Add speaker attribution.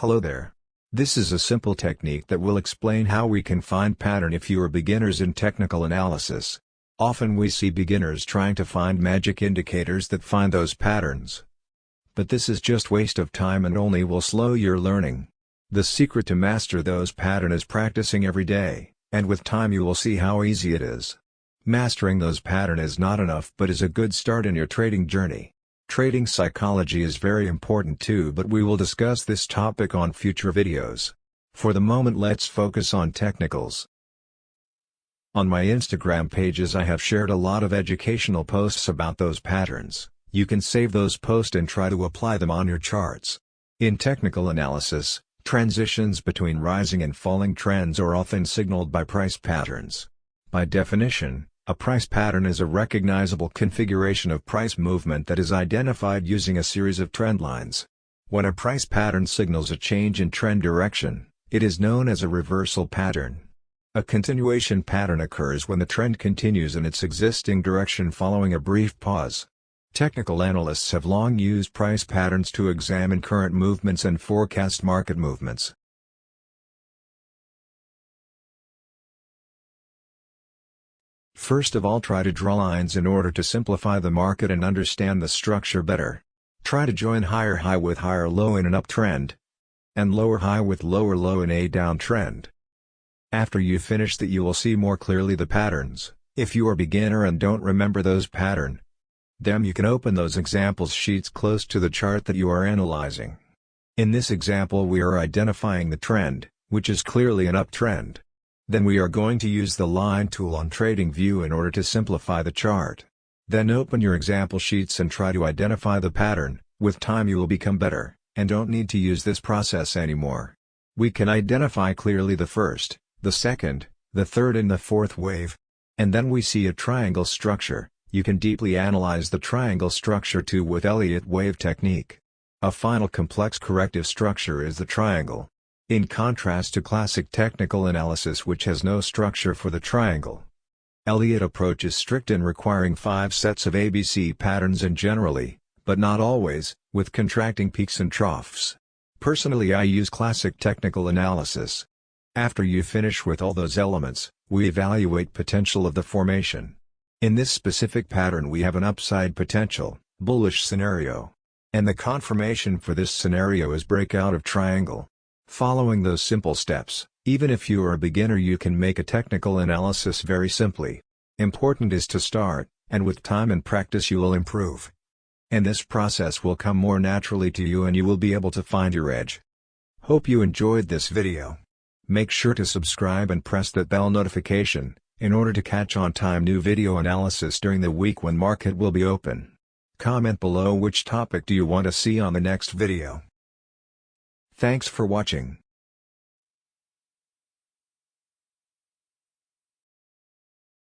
Speaker 1: Hello there. This is a simple technique that will explain how we can find pattern if you are beginners in technical analysis. Often we see beginners trying to find magic indicators that find those patterns. But this is just waste of time and only will slow your learning. The secret to master those patterns is practicing every day, and with time you will see how easy it is. Mastering those patterns is not enough but is a good start in your trading journey. Trading psychology is very important too, but we will discuss this topic on future videos. For the moment let's focus on technicals. On my Instagram pages I have shared a lot of educational posts about those patterns. You can save those posts and try to apply them on your charts. In technical analysis, transitions between rising and falling trends are often signaled by price patterns. By definition, a price pattern is a recognizable configuration of price movement that is identified using a series of trend lines. When a price pattern signals a change in trend direction, it is known as a reversal pattern. A continuation pattern occurs when the trend continues in its existing direction following a brief pause. Technical analysts have long used price patterns to examine current movements and forecast market movements. First of all, try to draw lines in order to simplify the market and understand the structure better. Try to join higher high with higher low in an uptrend, and lower high with lower low in a downtrend. After you finish that you will see more clearly the patterns. If you are beginner and don't remember those patterns, then you can open those examples sheets close to the chart that you are analyzing. In this example we are identifying the trend, which is clearly an uptrend. Then we are going to use the line tool on TradingView in order to simplify the chart. Then open your example sheets and try to identify the pattern. With time you will become better, and don't need to use this process anymore. We can identify clearly the first, the second, the third and the fourth wave. And then we see a triangle structure. You can deeply analyze the triangle structure too with Elliott wave technique. A final complex corrective structure is the triangle. In contrast to classic technical analysis which has no structure for the triangle. Elliott approach is strict in requiring 5 sets of ABC patterns and generally, but not always, with contracting peaks and troughs. Personally I use classic technical analysis. After you finish with all those elements, we evaluate potential of the formation. In this specific pattern we have an upside potential, bullish scenario. And the confirmation for this scenario is breakout of triangle. Following those simple steps, even if you are a beginner you can make a technical analysis very simply. Important is to start, and with time and practice you will improve. And this process will come more naturally to you and you will be able to find your edge. Hope you enjoyed this video. Make sure to subscribe and press that bell notification, in order to catch on time new video analysis during the week when market will be open. Comment below which topic do you want to see on the next video. Thanks for watching.